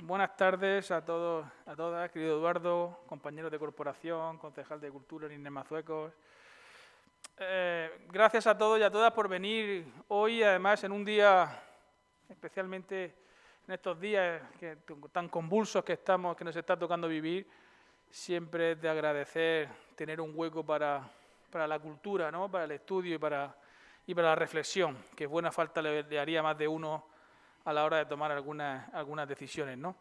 Buenas tardes a todos, a todas, querido Eduardo, compañeros de corporación, concejal de Cultura, Inés Mazuecos. Gracias a todos y a todas por venir hoy, además en un día, especialmente en estos días tan convulsos que nos está tocando vivir, siempre es de agradecer tener un hueco para la cultura, ¿no? Para el estudio y para la reflexión, que buena falta le haría a más de uno a la hora de tomar algunas decisiones, ¿no?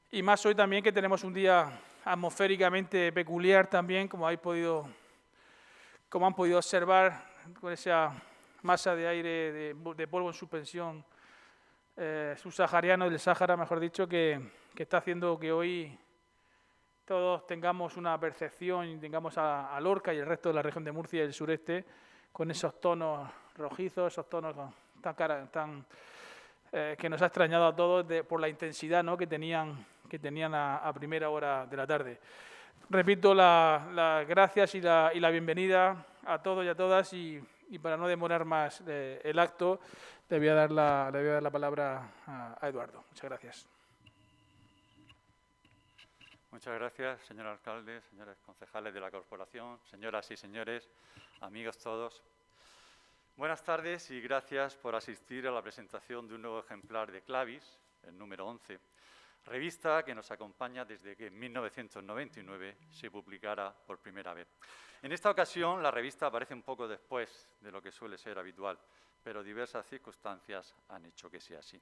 Y más hoy también que tenemos un día atmosféricamente peculiar también, como han podido observar, con esa masa de aire de polvo en suspensión subsahariano, del Sáhara, mejor dicho, que está haciendo que hoy todos tengamos una percepción y tengamos a Lorca y el resto de la región de Murcia y el sureste con esos tonos rojizos, esos tonos que nos ha extrañado a todos por la intensidad, ¿no? que tenían a primera hora de la tarde. Repito las gracias y la bienvenida a todos y a todas y para no demorar más el acto, le voy a dar la palabra a Eduardo. Muchas gracias. Muchas gracias, señor alcalde, señores concejales de la corporación, señoras y señores, amigos todos. Buenas tardes y gracias por asistir a la presentación de un nuevo ejemplar de Clavis, el número 11, revista que nos acompaña desde que en 1999 se publicara por primera vez. En esta ocasión, la revista aparece un poco después de lo que suele ser habitual, pero diversas circunstancias han hecho que sea así.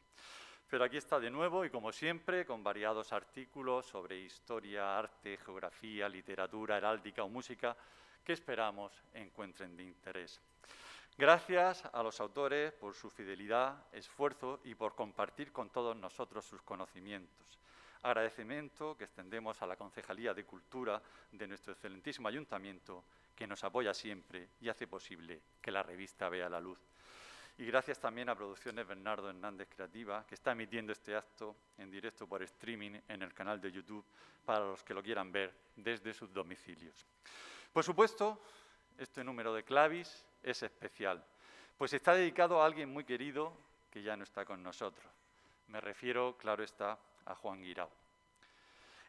Pero aquí está de nuevo y, como siempre, con variados artículos sobre historia, arte, geografía, literatura, heráldica o música que esperamos encuentren de interés. Gracias a los autores por su fidelidad, esfuerzo y por compartir con todos nosotros sus conocimientos. Agradecimiento que extendemos a la Concejalía de Cultura de nuestro excelentísimo Ayuntamiento, que nos apoya siempre y hace posible que la revista vea la luz. Y gracias también a Producciones Bernardo Hernández Creativa, que está emitiendo este acto en directo por streaming en el canal de YouTube para los que lo quieran ver desde sus domicilios. Por supuesto, este número de Clavis es especial, pues está dedicado a alguien muy querido que ya no está con nosotros. Me refiero, claro está, a Juan Guirao.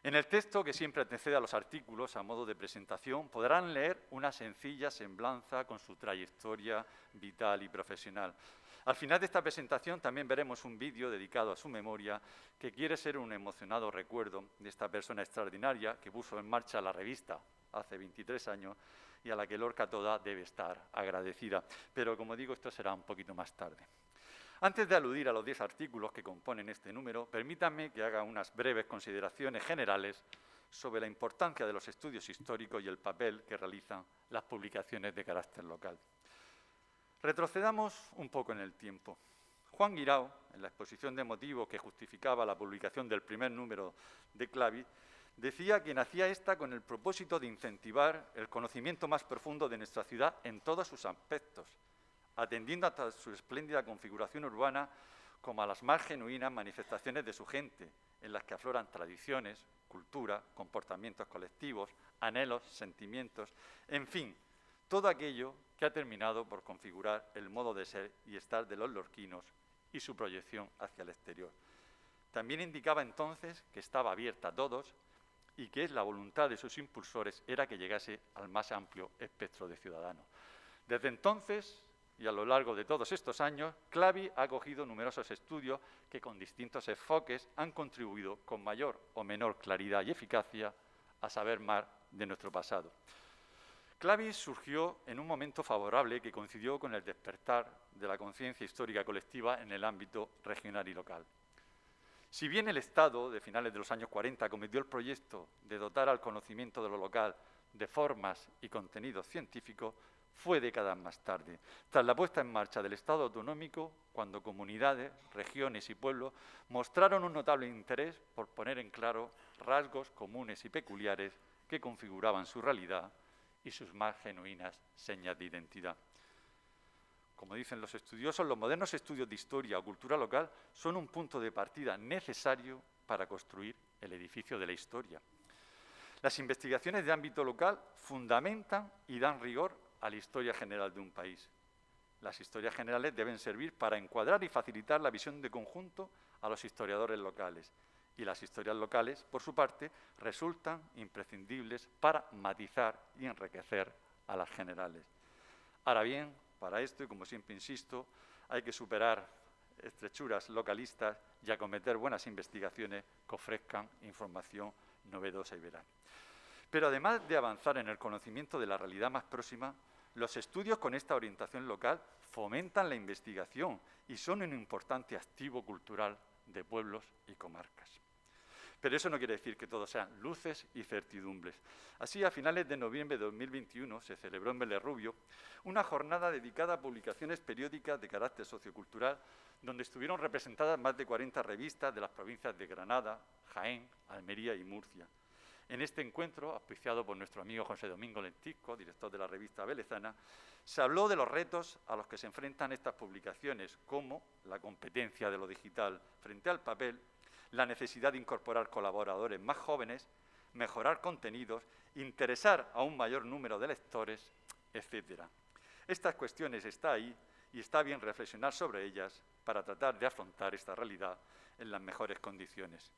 En el texto, que siempre antecede a los artículos a modo de presentación, podrán leer una sencilla semblanza con su trayectoria vital y profesional. Al final de esta presentación también veremos un vídeo dedicado a su memoria que quiere ser un emocionado recuerdo de esta persona extraordinaria que puso en marcha la revista hace 23 años y a la que Lorca toda debe estar agradecida. Pero, como digo, esto será un poquito más tarde. Antes de aludir a los 10 artículos que componen este número, permítanme que haga unas breves consideraciones generales sobre la importancia de los estudios históricos y el papel que realizan las publicaciones de carácter local. Retrocedamos un poco en el tiempo. Juan Guirao, en la exposición de motivos que justificaba la publicación del primer número de Clavis, decía que nacía esta con el propósito de incentivar el conocimiento más profundo de nuestra ciudad en todos sus aspectos, atendiendo a su espléndida configuración urbana como a las más genuinas manifestaciones de su gente, en las que afloran tradiciones, cultura, comportamientos colectivos, anhelos, sentimientos, en fin, todo aquello que ha terminado por configurar el modo de ser y estar de los lorquinos y su proyección hacia el exterior. También indicaba entonces que estaba abierta a todos y que la voluntad de sus impulsores era que llegase al más amplio espectro de ciudadanos. Desde entonces, y a lo largo de todos estos años, CLAVI ha acogido numerosos estudios que con distintos enfoques han contribuido con mayor o menor claridad y eficacia a saber más de nuestro pasado. CLAVI surgió en un momento favorable que coincidió con el despertar de la conciencia histórica colectiva en el ámbito regional y local. Si bien el Estado, de finales de los años 40, acometió el proyecto de dotar al conocimiento de lo local de formas y contenidos científicos, fue décadas más tarde, tras la puesta en marcha del Estado autonómico, cuando comunidades, regiones y pueblos mostraron un notable interés por poner en claro rasgos comunes y peculiares que configuraban su realidad y sus más genuinas señas de identidad. Como dicen los estudiosos, los modernos estudios de historia o cultura local son un punto de partida necesario para construir el edificio de la historia. Las investigaciones de ámbito local fundamentan y dan rigor a la historia general de un país. Las historias generales deben servir para encuadrar y facilitar la visión de conjunto a los historiadores locales. Y las historias locales, por su parte, resultan imprescindibles para matizar y enriquecer a las generales. Ahora bien, para esto, y como siempre insisto, hay que superar estrechuras localistas y acometer buenas investigaciones que ofrezcan información novedosa y veraz. Pero además de avanzar en el conocimiento de la realidad más próxima, los estudios con esta orientación local fomentan la investigación y son un importante activo cultural de pueblos y comarcas. Pero eso no quiere decir que todo sean luces y certidumbres. Así, a finales de noviembre de 2021 se celebró en Belerrubio una jornada dedicada a publicaciones periódicas de carácter sociocultural, donde estuvieron representadas más de 40 revistas de las provincias de Granada, Jaén, Almería y Murcia. En este encuentro, auspiciado por nuestro amigo José Domingo Lentisco, director de la revista Velezana, se habló de los retos a los que se enfrentan estas publicaciones, como la competencia de lo digital frente al papel, la necesidad de incorporar colaboradores más jóvenes, mejorar contenidos, interesar a un mayor número de lectores, etc. Estas cuestiones están ahí y está bien reflexionar sobre ellas para tratar de afrontar esta realidad en las mejores condiciones.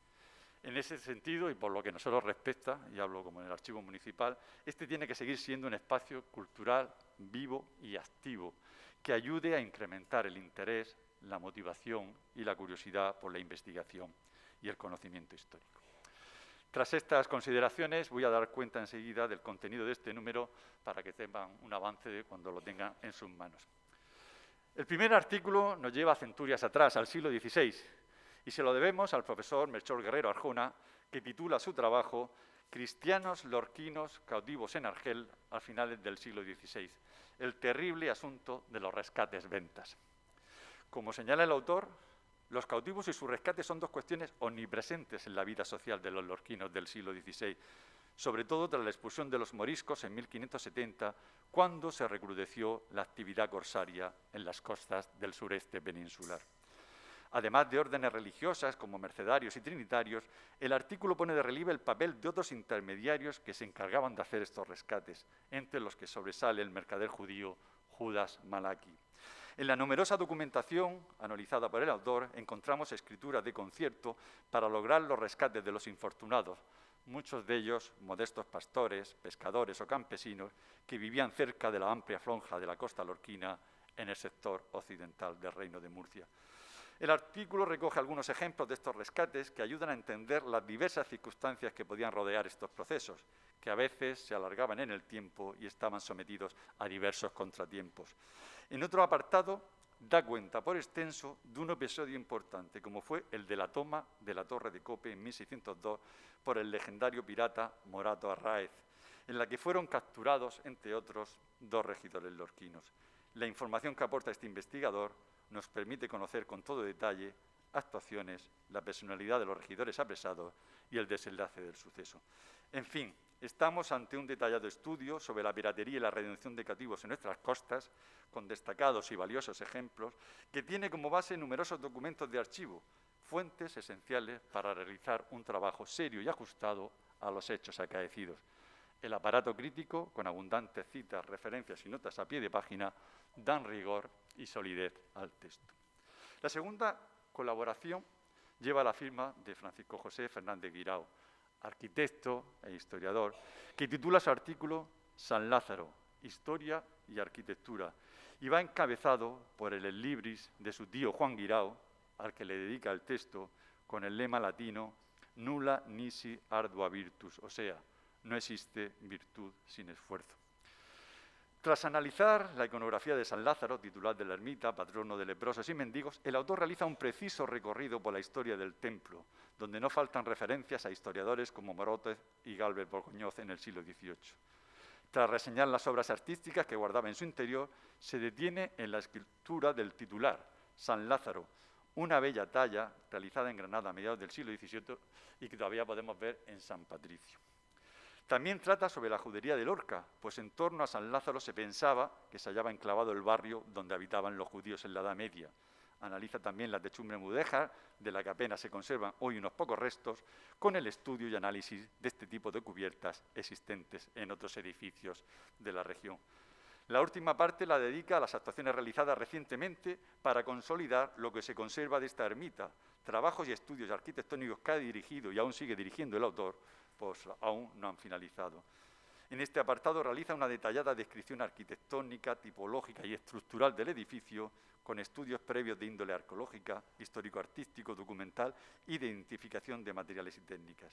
En ese sentido, y por lo que a nosotros respecta, y hablo como en el Archivo Municipal, este tiene que seguir siendo un espacio cultural vivo y activo, que ayude a incrementar el interés, la motivación y la curiosidad por la investigación y el conocimiento histórico. Tras estas consideraciones, voy a dar cuenta enseguida del contenido de este número para que tengan un avance de cuando lo tengan en sus manos. El primer artículo nos lleva a centurias atrás, al siglo XVI, y se lo debemos al profesor Melchor Guerrero Arjona, que titula su trabajo Cristianos lorquinos cautivos en Argel a finales del siglo XVI, el terrible asunto de los rescates-ventas. Como señala el autor, los cautivos y su rescate son dos cuestiones omnipresentes en la vida social de los lorquinos del siglo XVI, sobre todo tras la expulsión de los moriscos en 1570, cuando se recrudeció la actividad corsaria en las costas del sureste peninsular. Además de órdenes religiosas como mercedarios y trinitarios, el artículo pone de relieve el papel de otros intermediarios que se encargaban de hacer estos rescates, entre los que sobresale el mercader judío Judas Malaki. En la numerosa documentación analizada por el autor encontramos escrituras de concierto para lograr los rescates de los infortunados, muchos de ellos modestos pastores, pescadores o campesinos que vivían cerca de la amplia franja de la costa lorquina en el sector occidental del Reino de Murcia. El artículo recoge algunos ejemplos de estos rescates que ayudan a entender las diversas circunstancias que podían rodear estos procesos, que a veces se alargaban en el tiempo y estaban sometidos a diversos contratiempos. En otro apartado, da cuenta por extenso de un episodio importante, como fue el de la toma de la Torre de Cope en 1602 por el legendario pirata Morato Arráez, en la que fueron capturados, entre otros, 2 regidores lorquinos. La información que aporta este investigador nos permite conocer con todo detalle actuaciones, la personalidad de los regidores apresados y el desenlace del suceso. En fin, estamos ante un detallado estudio sobre la piratería y la redención de cautivos en nuestras costas, con destacados y valiosos ejemplos, que tiene como base numerosos documentos de archivo, fuentes esenciales para realizar un trabajo serio y ajustado a los hechos acaecidos. El aparato crítico, con abundantes citas, referencias y notas a pie de página, dan rigor y solidez al texto. La segunda colaboración lleva la firma de Francisco José Fernández Guirao, arquitecto e historiador, que titula su artículo San Lázaro, Historia y Arquitectura, y va encabezado por el ex libris de su tío Juan Guirao, al que le dedica el texto con el lema latino Nulla nisi ardua virtus, o sea, no existe virtud sin esfuerzo. Tras analizar la iconografía de San Lázaro, titular de la ermita, patrono de leprosos y mendigos, el autor realiza un preciso recorrido por la historia del templo, donde no faltan referencias a historiadores como Morotez y Galvez Borgoñoz en el siglo XVIII. Tras reseñar las obras artísticas que guardaba en su interior, se detiene en la escultura del titular, San Lázaro, una bella talla realizada en Granada a mediados del siglo XVII y que todavía podemos ver en San Patricio. También trata sobre la judería de Lorca, pues en torno a San Lázaro se pensaba que se hallaba enclavado el barrio donde habitaban los judíos en la Edad Media. Analiza también la techumbre mudéjar, de la que apenas se conservan hoy unos pocos restos, con el estudio y análisis de este tipo de cubiertas existentes en otros edificios de la región. La última parte la dedica a las actuaciones realizadas recientemente para consolidar lo que se conserva de esta ermita, trabajos y estudios arquitectónicos que ha dirigido y aún sigue dirigiendo el autor, pues aún no han finalizado. En este apartado realiza una detallada descripción arquitectónica, tipológica y estructural del edificio, con estudios previos de índole arqueológica, histórico-artístico, documental y de identificación de materiales y técnicas.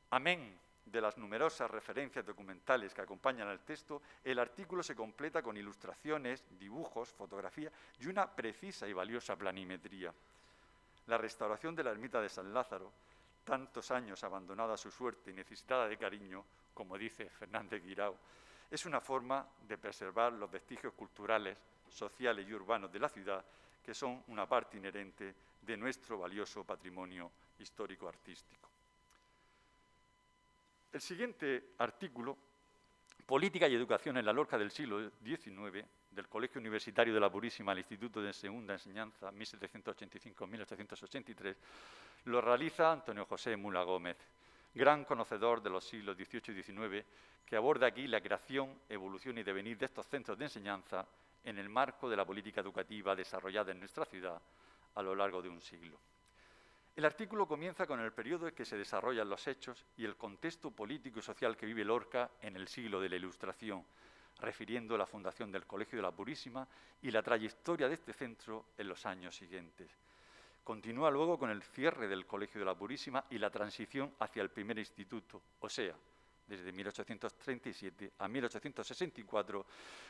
Amén de las numerosas referencias documentales que acompañan al texto, el artículo se completa con ilustraciones, dibujos, fotografías y una precisa y valiosa planimetría. La restauración de la ermita de San Lázaro, tantos años abandonada a su suerte y necesitada de cariño, como dice Fernández Guirao, es una forma de preservar los vestigios culturales, sociales y urbanos de la ciudad, que son una parte inherente de nuestro valioso patrimonio histórico-artístico. El siguiente artículo, Política y Educación en la Lorca del siglo XIX, del Colegio Universitario de la Purísima al Instituto de Segunda Enseñanza, 1785-1883, lo realiza Antonio José Mula Gómez, gran conocedor de los siglos XVIII y XIX, que aborda aquí la creación, evolución y devenir de estos centros de enseñanza en el marco de la política educativa desarrollada en nuestra ciudad a lo largo de un siglo. El artículo comienza con el periodo en que se desarrollan los hechos y el contexto político y social que vive Lorca en el siglo de la Ilustración, refiriendo la fundación del Colegio de la Purísima y la trayectoria de este centro en los años siguientes. Continúa luego con el cierre del Colegio de la Purísima y la transición hacia el primer instituto, o sea, desde 1837 a 1864,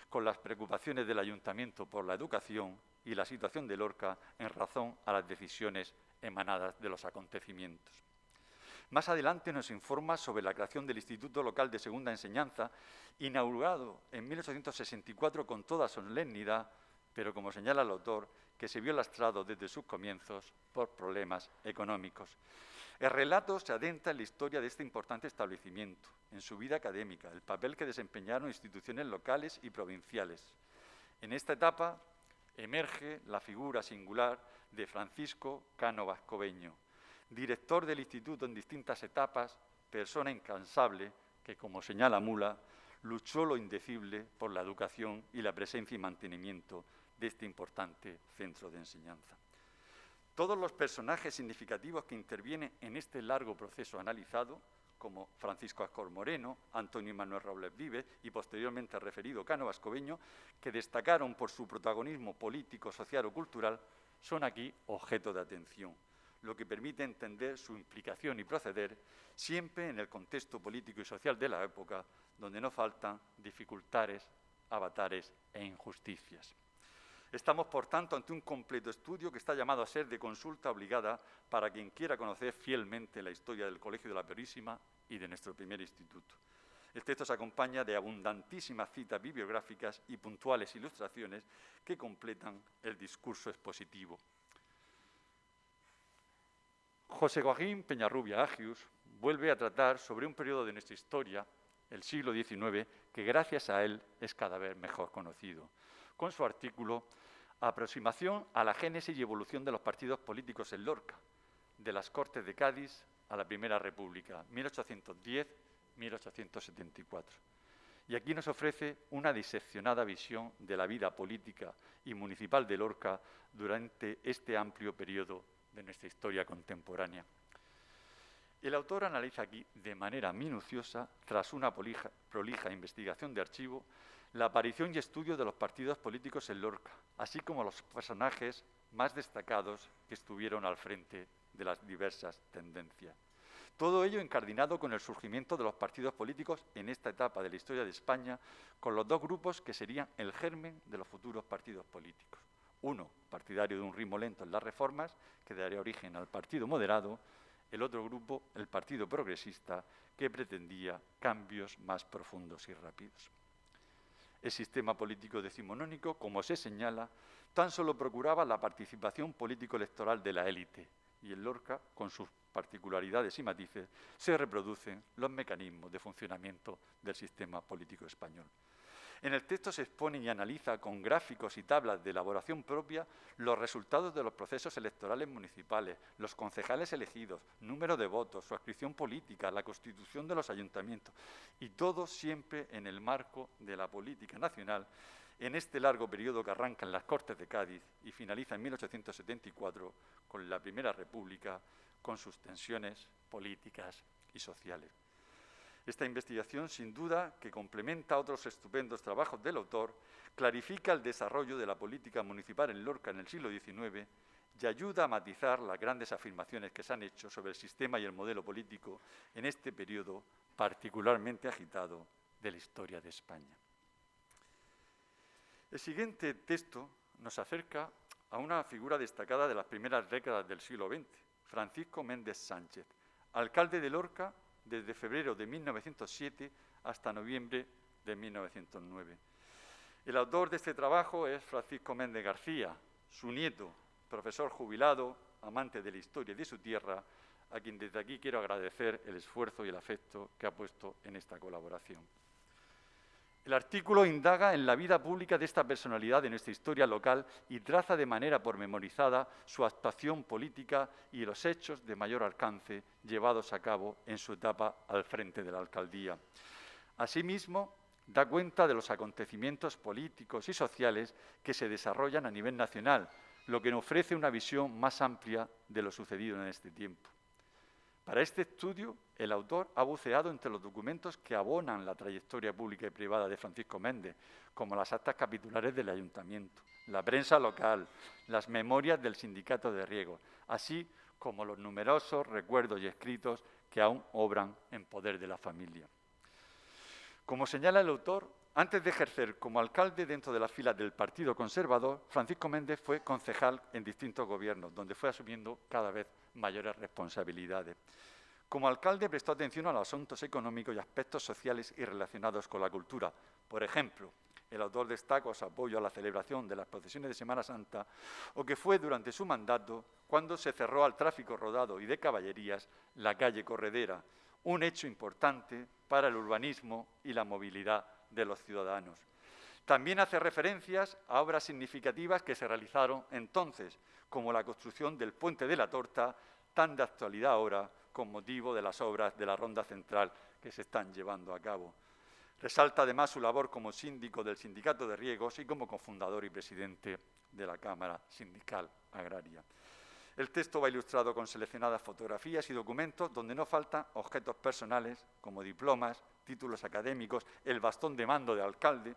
con las preocupaciones del Ayuntamiento por la educación y la situación de Lorca en razón a las decisiones emanadas de los acontecimientos. Más adelante nos informa sobre la creación del Instituto Local de Segunda Enseñanza, inaugurado en 1864 con toda solemnidad, pero como señala el autor, que se vio lastrado desde sus comienzos por problemas económicos. El relato se adentra en la historia de este importante establecimiento, en su vida académica, el papel que desempeñaron instituciones locales y provinciales. En esta etapa emerge la figura singular de Francisco Cánovas Cobeño, director del instituto en distintas etapas, persona incansable que, como señala Mula, luchó lo indecible por la educación y la presencia y mantenimiento de este importante centro de enseñanza. Todos los personajes significativos que intervienen en este largo proceso analizado, como Francisco Ascor Moreno, Antonio Manuel Robles Vives y posteriormente referido Cánovas Cobeño, que destacaron por su protagonismo político, social o cultural, son aquí objeto de atención, lo que permite entender su implicación y proceder siempre en el contexto político y social de la época, donde no faltan dificultades, avatares e injusticias. Estamos, por tanto, ante un completo estudio que está llamado a ser de consulta obligada para quien quiera conocer fielmente la historia del Colegio de la Purísima y de nuestro primer instituto. El texto se acompaña de abundantísimas citas bibliográficas y puntuales ilustraciones que completan el discurso expositivo. José Joaquín Peñarrubia Agius vuelve a tratar sobre un periodo de nuestra historia, el siglo XIX, que gracias a él es cada vez mejor conocido, con su artículo Aproximación a la génesis y evolución de los partidos políticos en Lorca, de las Cortes de Cádiz a la Primera República, 1810-1874. y aquí nos ofrece una diseccionada visión de la vida política y municipal de Lorca durante este amplio periodo de nuestra historia contemporánea. El autor analiza aquí de manera minuciosa, tras una prolija investigación de archivo, la aparición y estudio de los partidos políticos en Lorca, así como los personajes más destacados que estuvieron al frente de las diversas tendencias. Todo ello incardinado con el surgimiento de los partidos políticos en esta etapa de la historia de España, con los dos grupos que serían el germen de los futuros partidos políticos. Uno, partidario de un ritmo lento en las reformas, que daría origen al Partido Moderado; el otro grupo, el Partido Progresista, que pretendía cambios más profundos y rápidos. El sistema político decimonónico, como se señala, tan solo procuraba la participación político-electoral de la élite, y en Lorca, con sus particularidades y matices, se reproducen los mecanismos de funcionamiento del sistema político español. En el texto se expone y analiza con gráficos y tablas de elaboración propia los resultados de los procesos electorales municipales, los concejales elegidos, número de votos, su adscripción política, la constitución de los ayuntamientos, y todo siempre en el marco de la política nacional, en este largo periodo que arranca en las Cortes de Cádiz y finaliza en 1874 con la Primera República, con sus tensiones políticas y sociales. Esta investigación, sin duda, que complementa otros estupendos trabajos del autor, clarifica el desarrollo de la política municipal en Lorca en el siglo XIX y ayuda a matizar las grandes afirmaciones que se han hecho sobre el sistema y el modelo político en este periodo particularmente agitado de la historia de España. El siguiente texto nos acerca a una figura destacada de las primeras décadas del siglo XX, Francisco Méndez Sánchez, alcalde de Lorca desde febrero de 1907 hasta noviembre de 1909. El autor de este trabajo es Francisco Méndez García, su nieto, profesor jubilado, amante de la historia y de su tierra, a quien desde aquí quiero agradecer el esfuerzo y el afecto que ha puesto en esta colaboración. El artículo indaga en la vida pública de esta personalidad de nuestra historia local y traza de manera pormenorizada su actuación política y los hechos de mayor alcance llevados a cabo en su etapa al frente de la alcaldía. Asimismo, da cuenta de los acontecimientos políticos y sociales que se desarrollan a nivel nacional, lo que nos ofrece una visión más amplia de lo sucedido en este tiempo. Para este estudio, el autor ha buceado entre los documentos que abonan la trayectoria pública y privada de Francisco Méndez, como las actas capitulares del ayuntamiento, la prensa local, las memorias del sindicato de riego, así como los numerosos recuerdos y escritos que aún obran en poder de la familia. Como señala el autor, antes de ejercer como alcalde dentro de las filas del Partido Conservador, Francisco Méndez fue concejal en distintos gobiernos, donde fue asumiendo cada vez mayores responsabilidades. Como alcalde prestó atención a los asuntos económicos y aspectos sociales y relacionados con la cultura. Por ejemplo, el autor destaca su apoyo a la celebración de las procesiones de Semana Santa, o que fue durante su mandato cuando se cerró al tráfico rodado y de caballerías la calle Corredera, un hecho importante para el urbanismo y la movilidad de los ciudadanos. También hace referencias a obras significativas que se realizaron entonces, como la construcción del Puente de la Torta, tan de actualidad ahora con motivo de las obras de la Ronda Central que se están llevando a cabo. Resalta además su labor como síndico del Sindicato de Riegos y como cofundador y presidente de la Cámara Sindical Agraria. El texto va ilustrado con seleccionadas fotografías y documentos donde no faltan objetos personales como diplomas, títulos académicos, el bastón de mando de alcalde.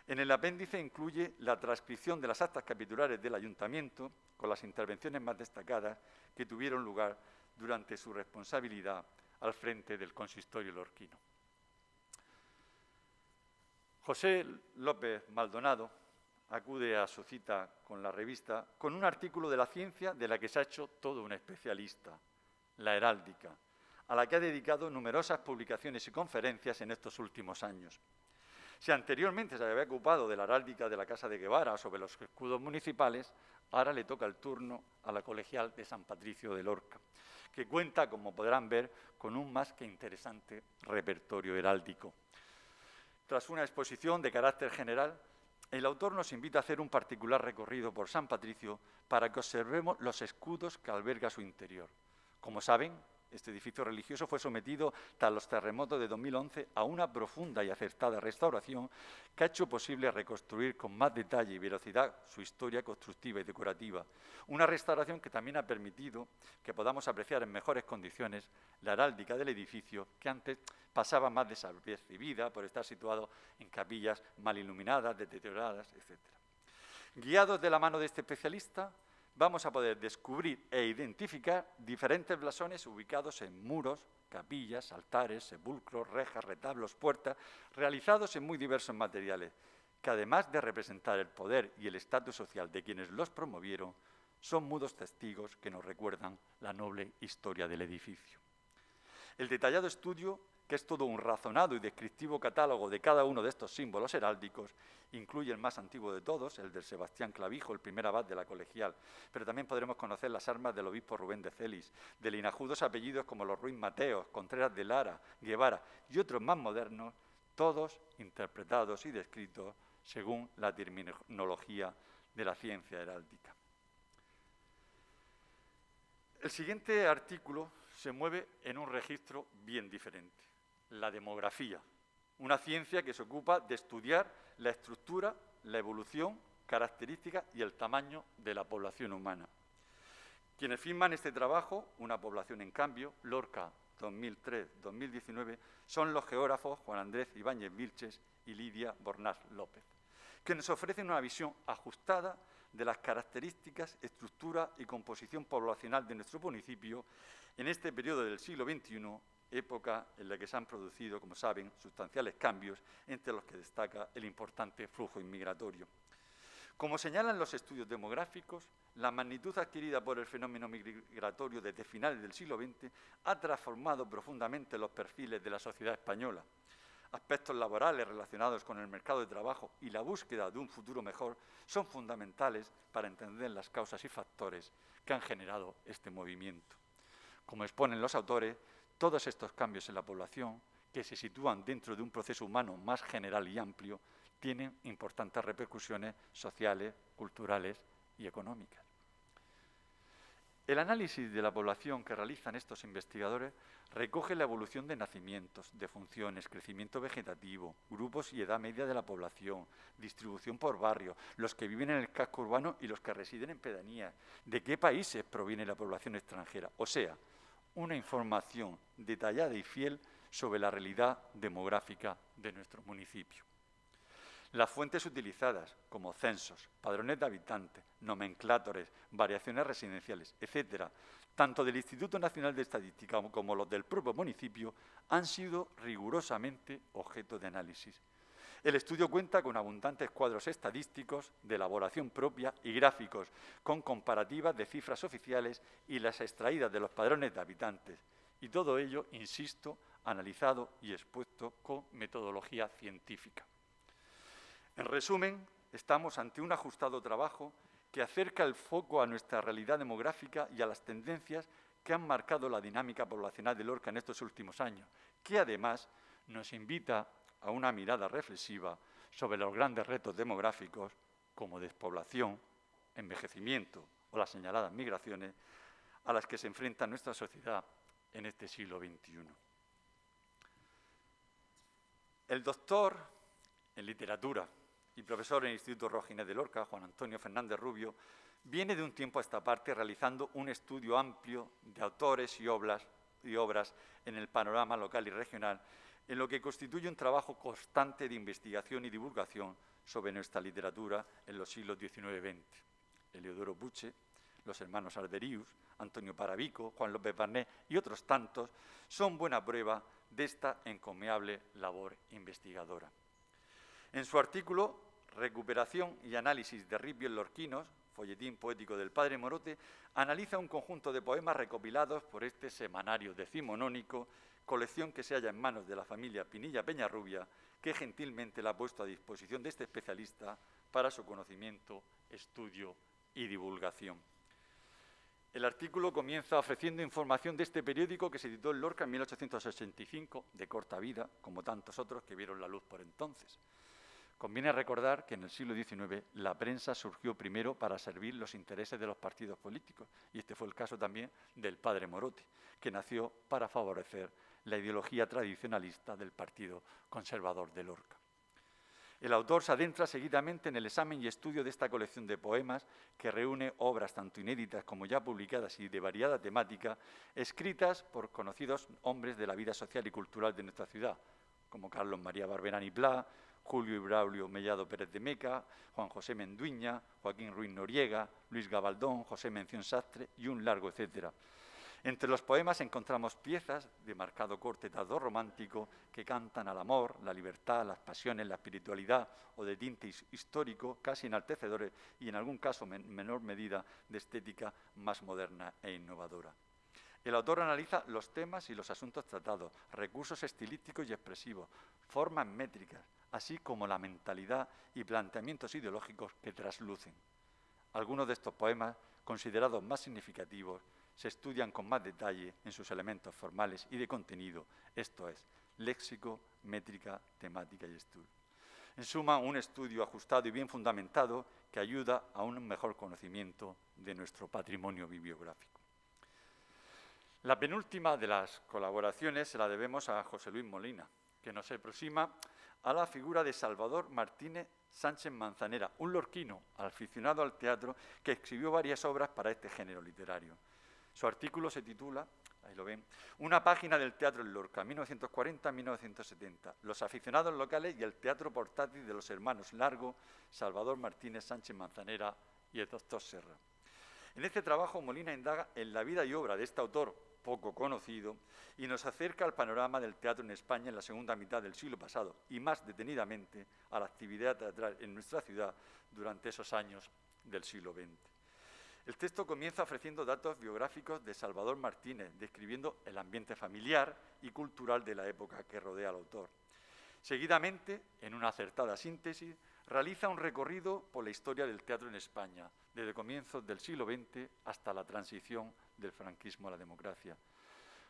En el apéndice incluye la transcripción de las actas capitulares del ayuntamiento con las intervenciones más destacadas que tuvieron lugar durante su responsabilidad al frente del consistorio lorquino. José López Maldonado acude a su cita con la revista con un artículo de la ciencia de la que se ha hecho todo un especialista, la heráldica, a la que ha dedicado numerosas publicaciones y conferencias en estos últimos años. Si anteriormente se había ocupado de la heráldica de la Casa de Guevara sobre los escudos municipales, ahora le toca el turno a la colegial de San Patricio de Lorca, que cuenta, como podrán ver, con un más que interesante repertorio heráldico. Tras una exposición de carácter general, el autor nos invita a hacer un particular recorrido por San Patricio para que observemos los escudos que alberga su interior. Como saben, Este edificio religioso fue sometido, tras los terremotos de 2011, a una profunda y acertada restauración que ha hecho posible reconstruir con más detalle y velocidad su historia constructiva y decorativa. Una restauración que también ha permitido que podamos apreciar en mejores condiciones la heráldica del edificio, que antes pasaba más desapercibida por estar situado en capillas mal iluminadas, deterioradas, etc. Guiados de la mano de este especialista, vamos a poder descubrir e identificar diferentes blasones ubicados en muros, capillas, altares, sepulcros, rejas, retablos, puertas, realizados en muy diversos materiales, que además de representar el poder y el estatus social de quienes los promovieron, son mudos testigos que nos recuerdan la noble historia del edificio. El detallado estudio, que es todo un razonado y descriptivo catálogo de cada uno de estos símbolos heráldicos, incluye el más antiguo de todos, el del Sebastián Clavijo, el primer abad de la colegial, pero también podremos conocer las armas del obispo Rubén de Celis, de linajudos apellidos como los Ruiz Mateos, Contreras de Lara, Guevara y otros más modernos, todos interpretados y descritos según la terminología de la ciencia heráldica. El siguiente artículo se mueve en un registro bien diferente, la demografía, una ciencia que se ocupa de estudiar la estructura, la evolución, características y el tamaño de la población humana. Quienes firman este trabajo, Una población en cambio, Lorca 2003-2019, son los geógrafos Juan Andrés Ibáñez Vilches y Lidia Bornás López, que nos ofrecen una visión ajustada de las características, estructura y composición poblacional de nuestro municipio en este periodo del siglo XXI, época en la que se han producido, como saben, sustanciales cambios, entre los que destaca el importante flujo inmigratorio. Como señalan los estudios demográficos, la magnitud adquirida por el fenómeno migratorio desde finales del siglo XX ha transformado profundamente los perfiles de la sociedad española. Aspectos laborales relacionados con el mercado de trabajo y la búsqueda de un futuro mejor son fundamentales para entender las causas y factores que han generado este movimiento. Como exponen los autores, todos estos cambios en la población, que se sitúan dentro de un proceso humano más general y amplio, tienen importantes repercusiones sociales, culturales y económicas. El análisis de la población que realizan estos investigadores recoge la evolución de nacimientos, de funciones, crecimiento vegetativo, grupos y edad media de la población, distribución por barrios, los que viven en el casco urbano y los que residen en pedanías, de qué países proviene la población extranjera, o sea, una información detallada y fiel sobre la realidad demográfica de nuestro municipio. Las fuentes utilizadas, como censos, padrones de habitantes, nomenclátores, variaciones residenciales, etc., tanto del Instituto Nacional de Estadística como los del propio municipio, han sido rigurosamente objeto de análisis. El estudio cuenta con abundantes cuadros estadísticos de elaboración propia y gráficos, con comparativas de cifras oficiales y las extraídas de los padrones de habitantes. Y todo ello, insisto, analizado y expuesto con metodología científica. En resumen, estamos ante un ajustado trabajo que acerca el foco a nuestra realidad demográfica y a las tendencias que han marcado la dinámica poblacional de Lorca en estos últimos años, que además nos invita a una mirada reflexiva sobre los grandes retos demográficos como despoblación, envejecimiento o las señaladas migraciones a las que se enfrenta nuestra sociedad en este siglo XXI. El doctor en literatura y profesor en el Instituto Roginés de Lorca, Juan Antonio Fernández Rubio, viene de un tiempo a esta parte realizando un estudio amplio de autores y obras en el panorama local y regional, en lo que constituye un trabajo constante de investigación y divulgación sobre nuestra literatura en los siglos XIX y XX. Eliodoro Buche, los hermanos Arderius, Antonio Parabico, Juan López Barnet y otros tantos son buena prueba de esta encomiable labor investigadora. En su artículo Recuperación y análisis de ripios lorquinos, folletín poético del padre Morote, analiza un conjunto de poemas recopilados por este semanario decimonónico, colección que se halla en manos de la familia Pinilla Peñarrubia, que gentilmente la ha puesto a disposición de este especialista para su conocimiento, estudio y divulgación. El artículo comienza ofreciendo información de este periódico que se editó en Lorca en 1885, de corta vida, como tantos otros que vieron la luz por entonces. Conviene recordar que en el siglo XIX la prensa surgió primero para servir los intereses de los partidos políticos, y este fue el caso también del padre Morote, que nació para favorecer la ideología tradicionalista del Partido Conservador de Lorca. El autor se adentra seguidamente en el examen y estudio de esta colección de poemas que reúne obras tanto inéditas como ya publicadas y de variada temática, escritas por conocidos hombres de la vida social y cultural de nuestra ciudad, como Carlos María Barberán y Pla, Julio y Braulio Mellado Pérez de Meca, Juan José Menduiña, Joaquín Ruiz Noriega, Luis Gabaldón, José Mención Sastre y un largo etcétera. Entre los poemas encontramos piezas de marcado corte tardorromántico que cantan al amor, la libertad, las pasiones, la espiritualidad o de tinte histórico, casi enaltecedores y en algún caso en menor medida de estética más moderna e innovadora. El autor analiza los temas y los asuntos tratados, recursos estilísticos y expresivos, formas métricas, así como la mentalidad y planteamientos ideológicos que traslucen. Algunos de estos poemas, considerados más significativos, se estudian con más detalle en sus elementos formales y de contenido, esto es, léxico, métrica, temática y estudio. En suma, un estudio ajustado y bien fundamentado que ayuda a un mejor conocimiento de nuestro patrimonio bibliográfico. La penúltima de las colaboraciones se la debemos a José Luis Molina, que nos aproxima a la figura de Salvador Martínez Sánchez Manzanera, un lorquino aficionado al teatro que escribió varias obras para este género literario. Su artículo se titula, ahí lo ven, Una página del teatro en Lorca, 1940-1970, los aficionados locales y el teatro portátil de los hermanos Largo, Salvador Martínez Sánchez Manzanera y el doctor Serra. En este trabajo Molina indaga en la vida y obra de este autor poco conocido y nos acerca al panorama del teatro en España en la segunda mitad del siglo pasado y más detenidamente a la actividad teatral en nuestra ciudad durante esos años del siglo XX. El texto comienza ofreciendo datos biográficos de Salvador Martínez, describiendo el ambiente familiar y cultural de la época que rodea al autor. Seguidamente, en una acertada síntesis, realiza un recorrido por la historia del teatro en España, desde comienzos del siglo XX hasta la transición del franquismo a la democracia.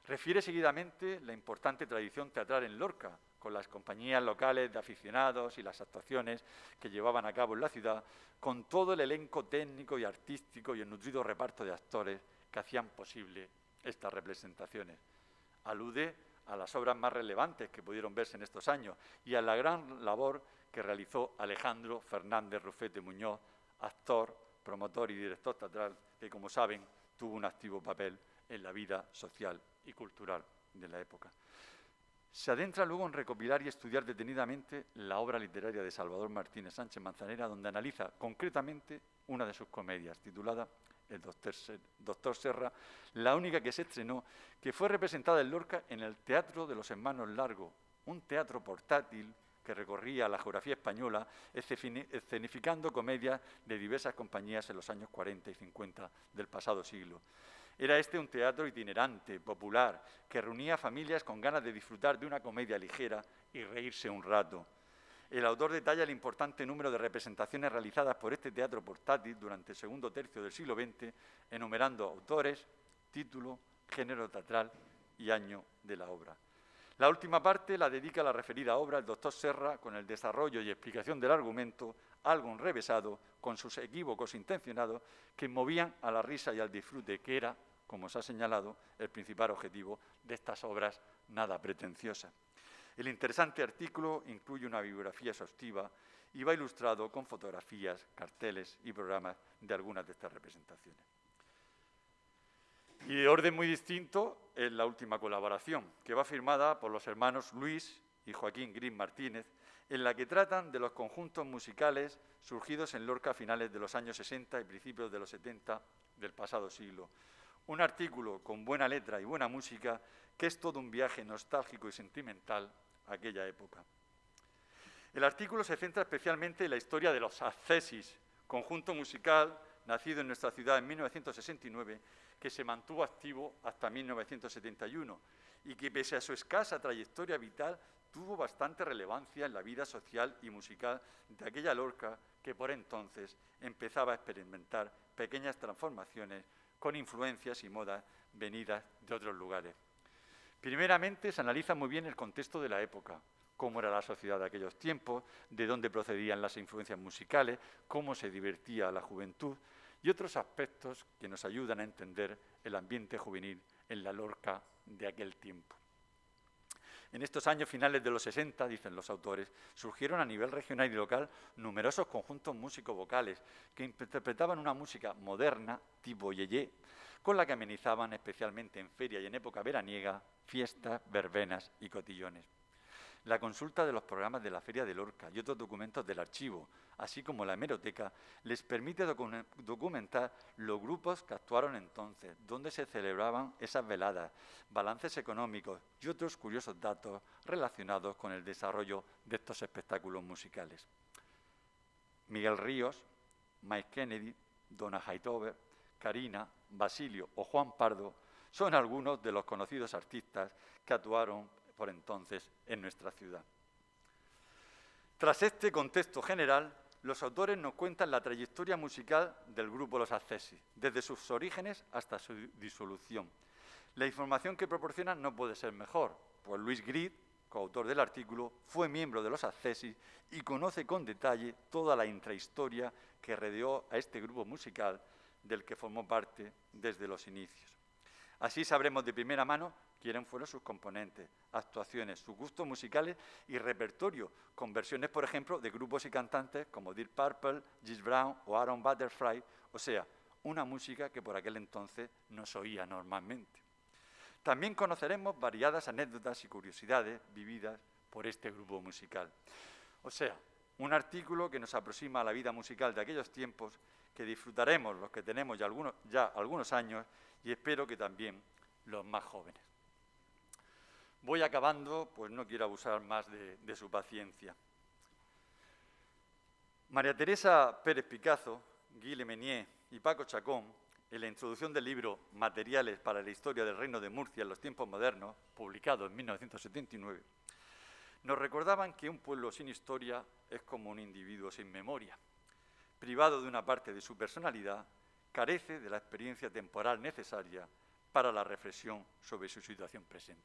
Refiere seguidamente la importante tradición teatral en Lorca, con las compañías locales de aficionados y las actuaciones que llevaban a cabo en la ciudad, con todo el elenco técnico y artístico y el nutrido reparto de actores que hacían posible estas representaciones. Alude a las obras más relevantes que pudieron verse en estos años y a la gran labor que realizó Alejandro Fernández Rufete Muñoz, actor, promotor y director teatral, que, como saben, tuvo un activo papel en la vida social y cultural de la época. Se adentra luego en recopilar y estudiar detenidamente la obra literaria de Salvador Martínez Sánchez Manzanera, donde analiza concretamente una de sus comedias, titulada El doctor Serra, la única que se estrenó, que fue representada en Lorca en el Teatro de los Hermanos Largo, un teatro portátil que recorría la geografía española, escenificando comedias de diversas compañías en los años 40 y 50 del pasado siglo. Era este un teatro itinerante, popular, que reunía a familias con ganas de disfrutar de una comedia ligera y reírse un rato. El autor detalla el importante número de representaciones realizadas por este teatro portátil durante el segundo tercio del siglo XX, enumerando autores, título, género teatral y año de la obra. La última parte la dedica a la referida obra el doctor Serra, con el desarrollo y explicación del argumento, algo enrevesado, con sus equívocos intencionados, que movían a la risa y al disfrute, que era, como se ha señalado, el principal objetivo de estas obras nada pretenciosas. El interesante artículo incluye una bibliografía exhaustiva y va ilustrado con fotografías, carteles y programas de algunas de estas representaciones. Y de orden muy distinto es la última colaboración, que va firmada por los hermanos Luis y Joaquín Gris Martínez, en la que tratan de los conjuntos musicales surgidos en Lorca a finales de los años 60 y principios de los 70 del pasado siglo. Un artículo con buena letra y buena música que es todo un viaje nostálgico y sentimental a aquella época. El artículo se centra especialmente en la historia de los Accesis, conjunto musical nacido en nuestra ciudad en 1969, que se mantuvo activo hasta 1971 y que, pese a su escasa trayectoria vital, tuvo bastante relevancia en la vida social y musical de aquella Lorca que por entonces empezaba a experimentar pequeñas transformaciones con influencias y modas venidas de otros lugares. Primeramente, se analiza muy bien el contexto de la época, cómo era la sociedad de aquellos tiempos, de dónde procedían las influencias musicales, cómo se divertía la juventud y otros aspectos que nos ayudan a entender el ambiente juvenil en la Lorca de aquel tiempo. En estos años finales de los 60, dicen los autores, surgieron a nivel regional y local numerosos conjuntos músico-vocales que interpretaban una música moderna, tipo yeye, con la que amenizaban especialmente en feria y en época veraniega fiestas, verbenas y cotillones. La consulta de los programas de la Feria de Lorca y otros documentos del archivo, así como la hemeroteca, les permite documentar los grupos que actuaron entonces, dónde se celebraban esas veladas, balances económicos y otros curiosos datos relacionados con el desarrollo de estos espectáculos musicales. Miguel Ríos, Mike Kennedy, Donna Hightower, Karina, Basilio o Juan Pardo son algunos de los conocidos artistas que actuaron por entonces en nuestra ciudad. Tras este contexto general, los autores nos cuentan la trayectoria musical del grupo Los Accessis, desde sus orígenes hasta su disolución. La información que proporcionan no puede ser mejor, pues Luis Grid, coautor del artículo, fue miembro de Los Accessis y conoce con detalle toda la intrahistoria que rodeó a este grupo musical del que formó parte desde los inicios. Así sabremos de primera mano quiénes fueron sus componentes, actuaciones, sus gustos musicales y repertorio, con versiones, por ejemplo, de grupos y cantantes como Deep Purple, James Brown o Aaron Butterfly, o sea, una música que por aquel entonces no se oía normalmente. También conoceremos variadas anécdotas y curiosidades vividas por este grupo musical. O sea, un artículo que nos aproxima a la vida musical de aquellos tiempos que disfrutaremos los que tenemos ya algunos años y espero que también los más jóvenes. Voy acabando, pues no quiero abusar más de su paciencia. María Teresa Pérez Picazo, Guy Lemenier y Paco Chacón, en la introducción del libro Materiales para la historia del Reino de Murcia en los tiempos modernos, publicado en 1979, nos recordaban que un pueblo sin historia es como un individuo sin memoria. Privado de una parte de su personalidad, carece de la experiencia temporal necesaria para la reflexión sobre su situación presente.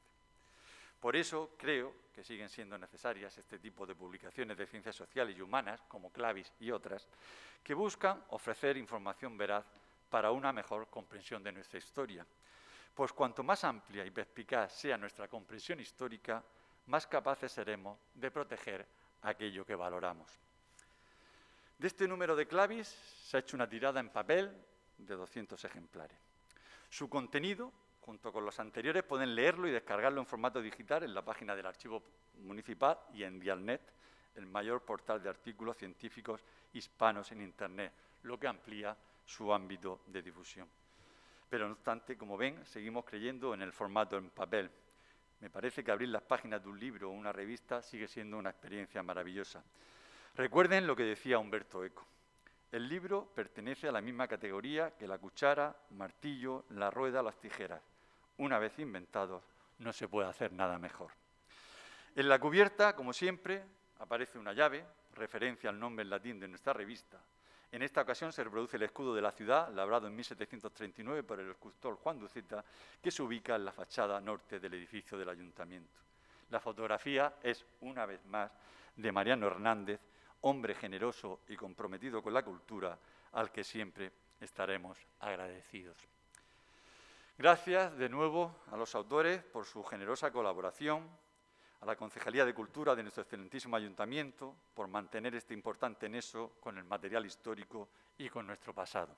Por eso creo que siguen siendo necesarias este tipo de publicaciones de ciencias sociales y humanas, como Clavis y otras, que buscan ofrecer información veraz para una mejor comprensión de nuestra historia. Pues cuanto más amplia y perspicaz sea nuestra comprensión histórica, más capaces seremos de proteger aquello que valoramos. De este número de Clavis se ha hecho una tirada en papel de 200 ejemplares. Su contenido, junto con los anteriores, pueden leerlo y descargarlo en formato digital en la página del Archivo Municipal y en Dialnet, el mayor portal de artículos científicos hispanos en Internet, lo que amplía su ámbito de difusión. Pero, no obstante, como ven, seguimos creyendo en el formato en papel. Me parece que abrir las páginas de un libro o una revista sigue siendo una experiencia maravillosa. Recuerden lo que decía Humberto Eco. El libro pertenece a la misma categoría que la cuchara, martillo, la rueda, las tijeras. Una vez inventados, no se puede hacer nada mejor. En la cubierta, como siempre, aparece una llave, referencia al nombre en latín de nuestra revista. En esta ocasión se reproduce el escudo de la ciudad, labrado en 1739 por el escultor Juan Duceta, que se ubica en la fachada norte del edificio del ayuntamiento. La fotografía es, una vez más, de Mariano Hernández, hombre generoso y comprometido con la cultura, al que siempre estaremos agradecidos. Gracias de nuevo a los autores por su generosa colaboración, a la Concejalía de Cultura de nuestro excelentísimo Ayuntamiento por mantener este importante nexo con el material histórico y con nuestro pasado.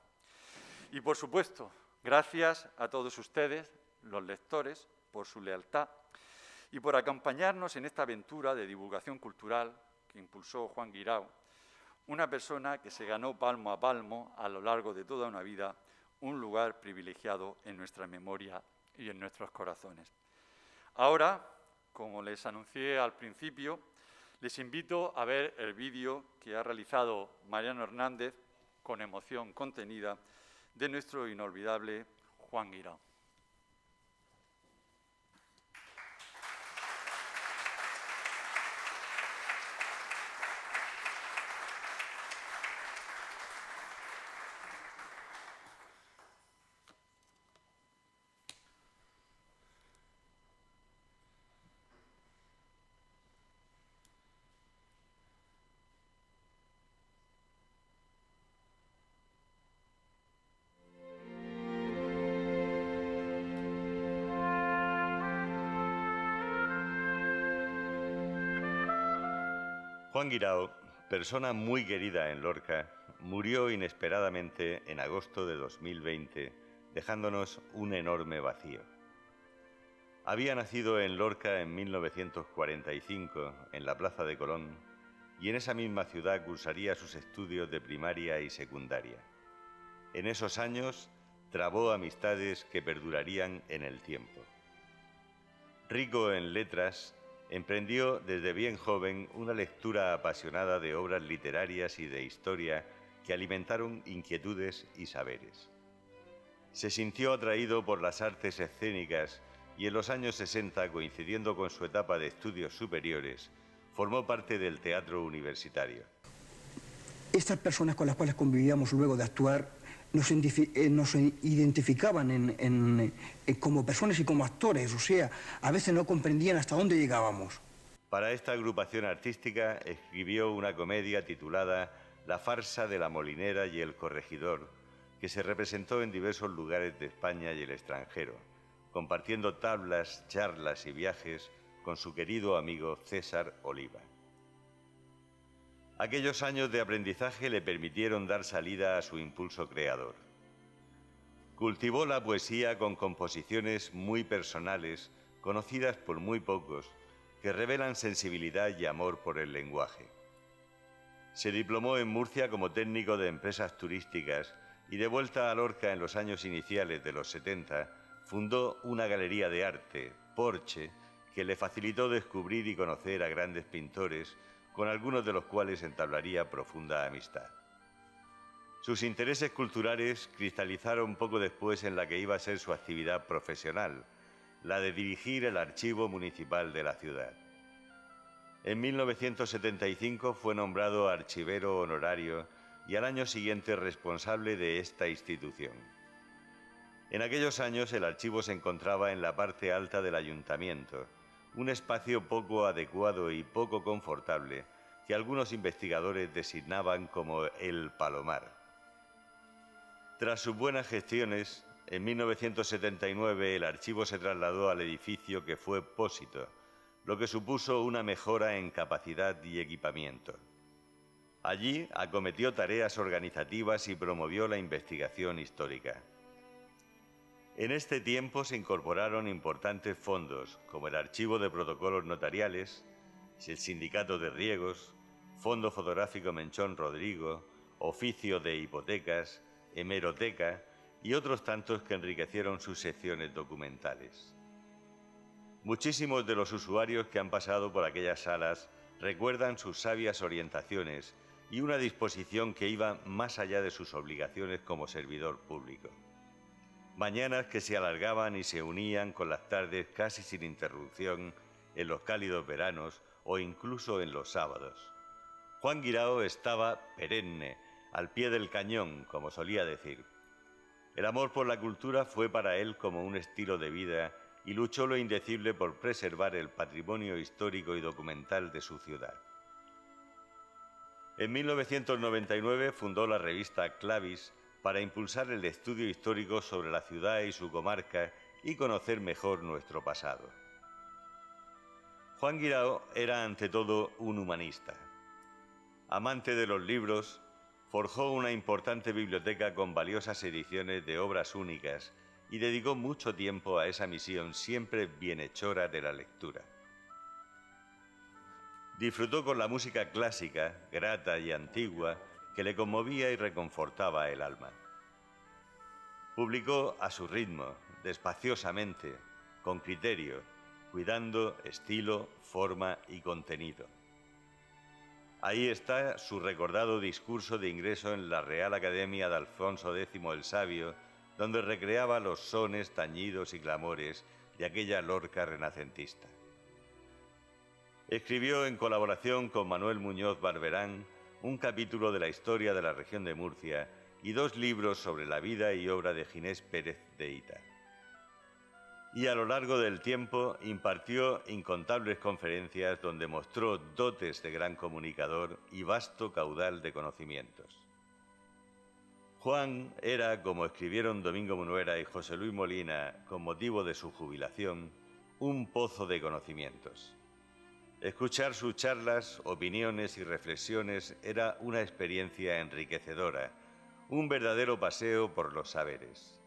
Y, por supuesto, gracias a todos ustedes, los lectores, por su lealtad y por acompañarnos en esta aventura de divulgación cultural que impulsó Juan Guirao, una persona que se ganó palmo a palmo a lo largo de toda una vida un lugar privilegiado en nuestra memoria y en nuestros corazones. Ahora, como les anuncié al principio, les invito a ver el vídeo que ha realizado Mariano Hernández con emoción contenida de nuestro inolvidable Juan Guirao. Juan Guirao, persona muy querida en Lorca, murió inesperadamente en agosto de 2020, dejándonos un enorme vacío. Había nacido en Lorca en 1945, en la Plaza de Colón, y en esa misma ciudad cursaría sus estudios de primaria y secundaria. En esos años trabó amistades que perdurarían en el tiempo. Rico en letras, emprendió desde bien joven una lectura apasionada de obras literarias y de historia que alimentaron inquietudes y saberes. Se sintió atraído por las artes escénicas y en los años 60, coincidiendo con su etapa de estudios superiores, formó parte del teatro universitario. Estas personas con las cuales convivíamos luego de actuar nos identificaban como personas y como actores, o sea, a veces no comprendían hasta dónde llegábamos. Para esta agrupación artística escribió una comedia titulada La farsa de la molinera y el corregidor, que se representó en diversos lugares de España y el extranjero, compartiendo tablas, charlas y viajes con su querido amigo César Oliva. Aquellos años de aprendizaje le permitieron dar salida a su impulso creador. Cultivó la poesía con composiciones muy personales, conocidas por muy pocos, que revelan sensibilidad y amor por el lenguaje. Se diplomó en Murcia como técnico de empresas turísticas y de vuelta a Lorca en los años iniciales de los 70, fundó una galería de arte, Porche, que le facilitó descubrir y conocer a grandes pintores, con algunos de los cuales entablaría profunda amistad. Sus intereses culturales cristalizaron poco después en la que iba a ser su actividad profesional, la de dirigir el archivo municipal de la ciudad. En 1975 fue nombrado archivero honorario y al año siguiente responsable de esta institución. En aquellos años el archivo se encontraba en la parte alta del ayuntamiento, un espacio poco adecuado y poco confortable que algunos investigadores designaban como el Palomar. Tras sus buenas gestiones, en 1979 el archivo se trasladó al edificio que fue Pósito, lo que supuso una mejora en capacidad y equipamiento. Allí acometió tareas organizativas y promovió la investigación histórica. En este tiempo se incorporaron importantes fondos, como el Archivo de Protocolos Notariales, el Sindicato de Riegos, Fondo Fotográfico Menchón Rodrigo, Oficio de Hipotecas, Hemeroteca y otros tantos que enriquecieron sus secciones documentales. Muchísimos de los usuarios que han pasado por aquellas salas recuerdan sus sabias orientaciones y una disposición que iba más allá de sus obligaciones como servidor público. Mañanas que se alargaban y se unían con las tardes casi sin interrupción en los cálidos veranos o incluso en los sábados. Juan Guirao estaba perenne, al pie del cañón, como solía decir. El amor por la cultura fue para él como un estilo de vida y luchó lo indecible por preservar el patrimonio histórico y documental de su ciudad. En 1999 fundó la revista Clavis para impulsar el estudio histórico sobre la ciudad y su comarca y conocer mejor nuestro pasado. Juan Guirao era ante todo un humanista. Amante de los libros, forjó una importante biblioteca con valiosas ediciones de obras únicas y dedicó mucho tiempo a esa misión siempre bienhechora de la lectura. Disfrutó con la música clásica, grata y antigua, que le conmovía y reconfortaba el alma. Publicó a su ritmo, despaciosamente, con criterio, cuidando estilo, forma y contenido. Ahí está su recordado discurso de ingreso en la Real Academia de Alfonso X el Sabio, donde recreaba los sones, tañidos y clamores de aquella Lorca renacentista. Escribió en colaboración con Manuel Muñoz Barberán un capítulo de la historia de la región de Murcia y 2 libros sobre la vida y obra de Ginés Pérez de Hita. Y a lo largo del tiempo impartió incontables conferencias donde mostró dotes de gran comunicador y vasto caudal de conocimientos. Juan era, como escribieron Domingo Munuera y José Luis Molina con motivo de su jubilación, un pozo de conocimientos. Escuchar sus charlas, opiniones y reflexiones era una experiencia enriquecedora, un verdadero paseo por los saberes.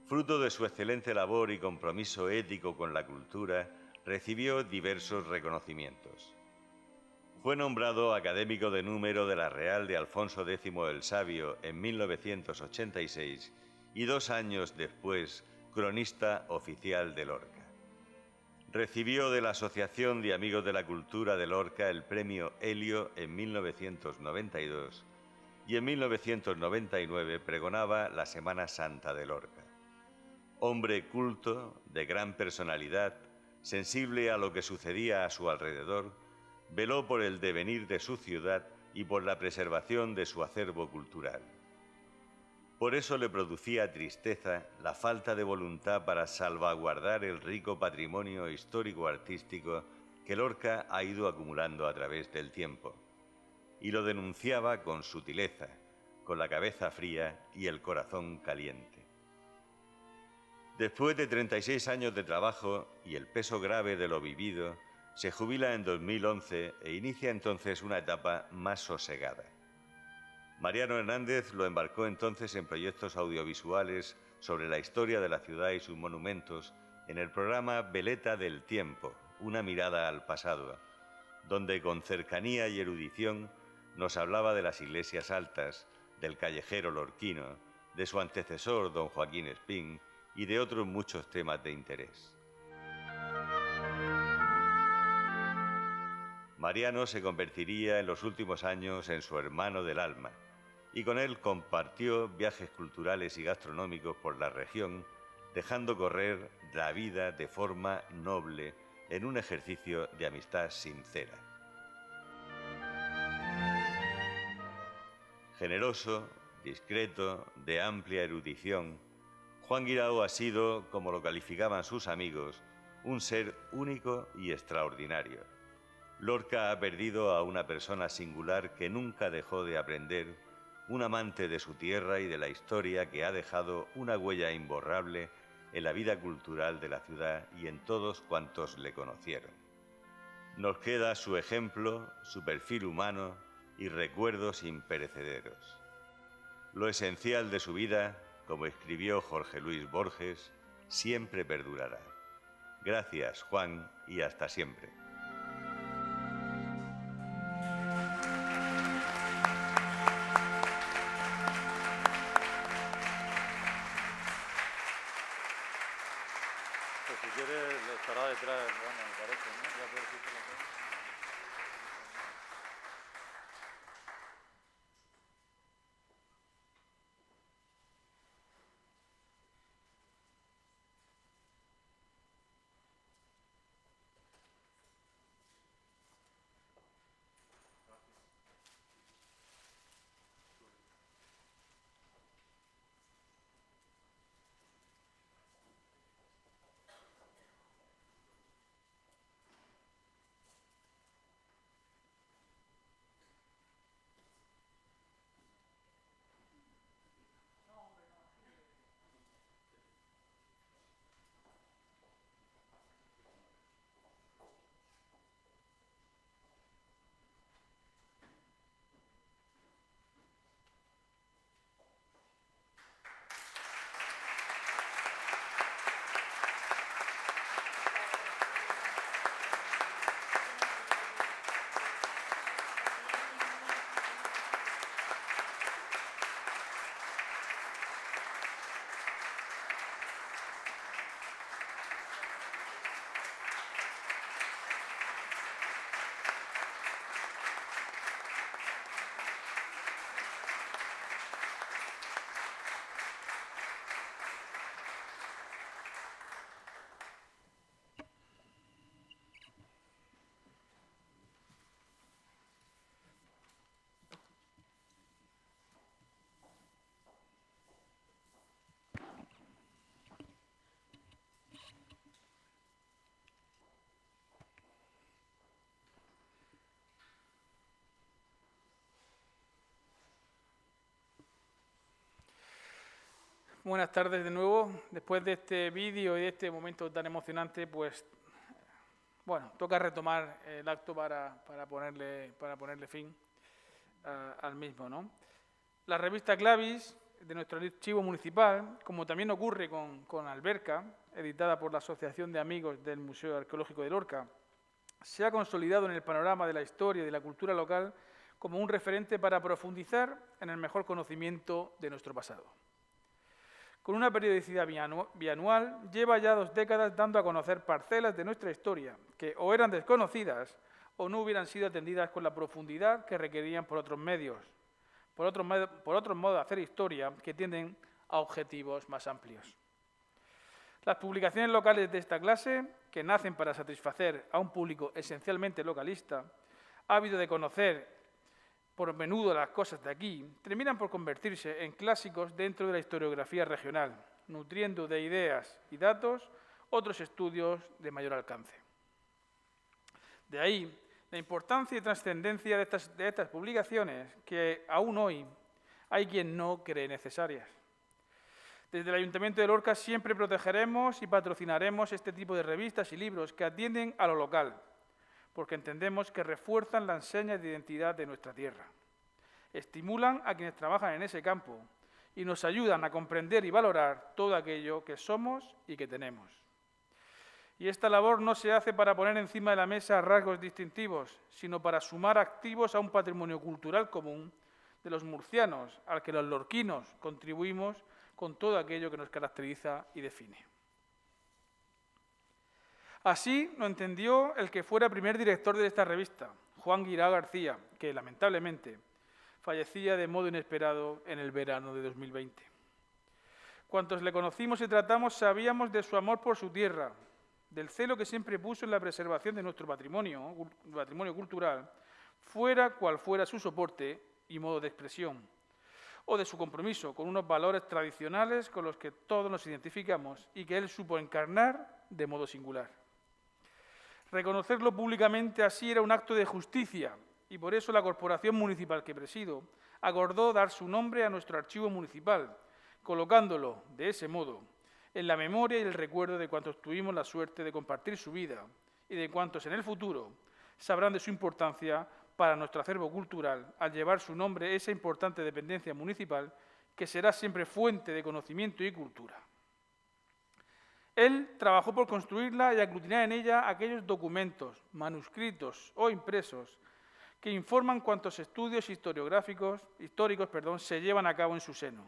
Fruto de su excelente labor y compromiso ético con la cultura, recibió diversos reconocimientos. Fue nombrado académico de número de la Real de Alfonso X el Sabio en 1986 y 2 años después, cronista oficial de Lorca. Recibió de la Asociación de Amigos de la Cultura de Lorca el premio Helio en 1992 y en 1999 pregonaba la Semana Santa de Lorca. Hombre culto, de gran personalidad, sensible a lo que sucedía a su alrededor, veló por el devenir de su ciudad y por la preservación de su acervo cultural. Por eso le producía tristeza la falta de voluntad para salvaguardar el rico patrimonio histórico-artístico que Lorca ha ido acumulando a través del tiempo, y lo denunciaba con sutileza, con la cabeza fría y el corazón caliente. Después de 36 años de trabajo y el peso grave de lo vivido, se jubila en 2011 e inicia entonces una etapa más sosegada. Mariano Hernández lo embarcó entonces en proyectos audiovisuales sobre la historia de la ciudad y sus monumentos en el programa Veleta del Tiempo, una mirada al pasado, donde con cercanía y erudición nos hablaba de las iglesias altas, del callejero lorquino, de su antecesor don Joaquín Espín y de otros muchos temas de interés. Mariano se convertiría en los últimos años en su hermano del alma, y con él compartió viajes culturales y gastronómicos por la región, dejando correr la vida de forma noble en un ejercicio de amistad sincera. Generoso, discreto, de amplia erudición, Juan Guirao ha sido, como lo calificaban sus amigos, un ser único y extraordinario. Lorca ha perdido a una persona singular que nunca dejó de aprender, un amante de su tierra y de la historia que ha dejado una huella imborrable en la vida cultural de la ciudad y en todos cuantos le conocieron. Nos queda su ejemplo, su perfil humano y recuerdos imperecederos. Lo esencial de su vida, como escribió Jorge Luis Borges, siempre perdurará. Gracias, Juan, y hasta siempre. Si quieres, estará detrás, bueno, me parece, ¿no? Ya puedes ir por la calle. Buenas tardes de nuevo. Después de este vídeo y de este momento tan emocionante, pues Bueno, toca retomar el acto para ponerle fin al mismo, ¿no? La revista Clavis, de nuestro archivo municipal, como también ocurre con Alberca, editada por la Asociación de Amigos del Museo Arqueológico de Lorca, se ha consolidado en el panorama de la historia y de la cultura local como un referente para profundizar en el mejor conocimiento de nuestro pasado. Con una periodicidad bianual, lleva ya 2 décadas dando a conocer parcelas de nuestra historia que o eran desconocidas o no hubieran sido atendidas con la profundidad que requerían por otros medios, por otros modos de hacer historia que tienden a objetivos más amplios. Las publicaciones locales de esta clase, que nacen para satisfacer a un público esencialmente localista, ávido de conocer por menudo las cosas de aquí, terminan por convertirse en clásicos dentro de la historiografía regional, nutriendo de ideas y datos otros estudios de mayor alcance. De ahí la importancia y trascendencia de estas publicaciones que aún hoy hay quien no cree necesarias. Desde el Ayuntamiento de Lorca siempre protegeremos y patrocinaremos este tipo de revistas y libros que atienden a lo local, porque entendemos que refuerzan las señas de identidad de nuestra tierra, estimulan a quienes trabajan en ese campo y nos ayudan a comprender y valorar todo aquello que somos y que tenemos. Y esta labor no se hace para poner encima de la mesa rasgos distintivos, sino para sumar activos a un patrimonio cultural común de los murcianos, al que los lorquinos contribuimos con todo aquello que nos caracteriza y define. Así lo entendió el que fuera primer director de esta revista, Juan Guirao García, que lamentablemente fallecía de modo inesperado en el verano de 2020. Cuantos le conocimos y tratamos sabíamos de su amor por su tierra, del celo que siempre puso en la preservación de nuestro patrimonio cultural, fuera cual fuera su soporte y modo de expresión, o de su compromiso con unos valores tradicionales con los que todos nos identificamos y que él supo encarnar de modo singular. Reconocerlo públicamente así era un acto de justicia y por eso la corporación municipal que presido acordó dar su nombre a nuestro archivo municipal, colocándolo, de ese modo, en la memoria y el recuerdo de cuantos tuvimos la suerte de compartir su vida y de cuantos en el futuro sabrán de su importancia para nuestro acervo cultural al llevar su nombre esa importante dependencia municipal que será siempre fuente de conocimiento y cultura. Él trabajó por construirla y aglutinar en ella aquellos documentos, manuscritos o impresos que informan cuantos estudios históricos se llevan a cabo en su seno.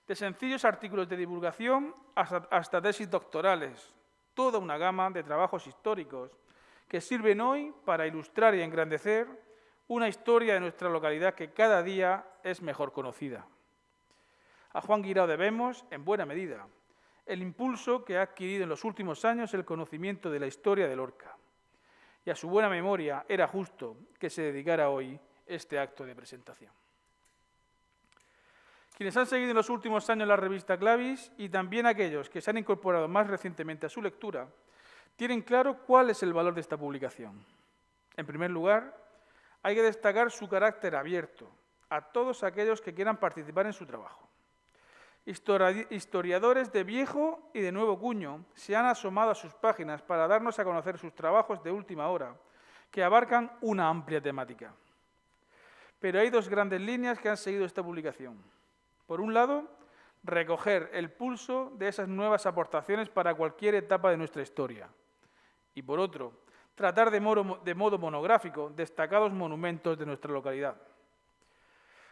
De sencillos artículos de divulgación hasta tesis doctorales, toda una gama de trabajos históricos que sirven hoy para ilustrar y engrandecer una historia de nuestra localidad que cada día es mejor conocida. A Juan Guirao debemos, en buena medida, el impulso que ha adquirido en los últimos años el conocimiento de la historia de Lorca. Y a su buena memoria era justo que se dedicara hoy este acto de presentación. Quienes han seguido en los últimos años la revista Clavis y también aquellos que se han incorporado más recientemente a su lectura, tienen claro cuál es el valor de esta publicación. En primer lugar, hay que destacar su carácter abierto a todos aquellos que quieran participar en su trabajo. Historiadores de viejo y de nuevo cuño se han asomado a sus páginas para darnos a conocer sus trabajos de última hora, que abarcan una amplia temática. Pero hay 2 grandes líneas que han seguido esta publicación. Por un lado, recoger el pulso de esas nuevas aportaciones para cualquier etapa de nuestra historia. Y por otro, tratar de modo monográfico destacados monumentos de nuestra localidad.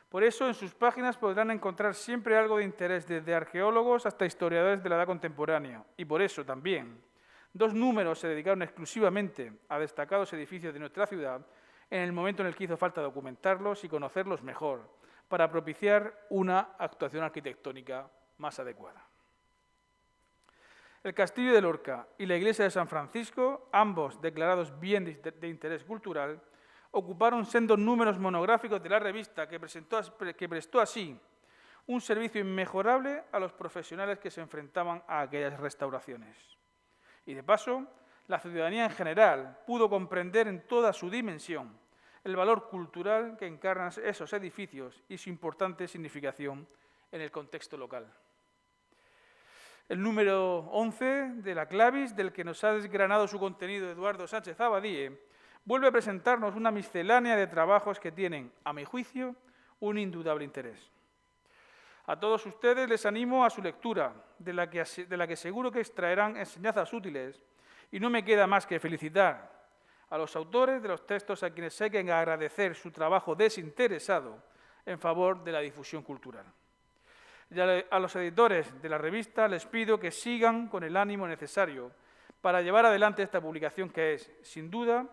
Por eso, en sus páginas podrán encontrar siempre algo de interés, desde arqueólogos hasta historiadores de la edad contemporánea. Y por eso también, 2 números se dedicaron exclusivamente a destacados edificios de nuestra ciudad en el momento en el que hizo falta documentarlos y conocerlos mejor, para propiciar una actuación arquitectónica más adecuada. El Castillo de Lorca y la Iglesia de San Francisco, ambos declarados bien de interés cultural, ocuparon sendos números monográficos de la revista que prestó así un servicio inmejorable a los profesionales que se enfrentaban a aquellas restauraciones. Y de paso, la ciudadanía en general pudo comprender en toda su dimensión el valor cultural que encarnan esos edificios y su importante significación en el contexto local. el número 11 de la Clavis, del que nos ha desgranado su contenido Eduardo Sánchez Abadie, vuelve a presentarnos una miscelánea de trabajos que tienen, a mi juicio, un indudable interés. A todos ustedes les animo a su lectura, de la que seguro que extraerán enseñanzas útiles, y no me queda más que felicitar a los autores de los textos, a quienes hay que agradecer su trabajo desinteresado en favor de la difusión cultural. Y a los editores de la revista les pido que sigan con el ánimo necesario para llevar adelante esta publicación, que es, sin duda,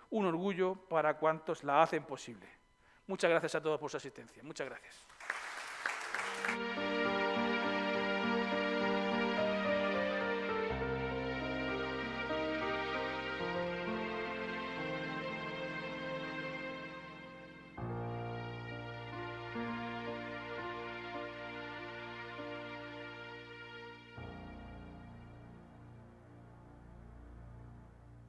un orgullo para cuantos la hacen posible. Muchas gracias a todos por su asistencia. Muchas gracias.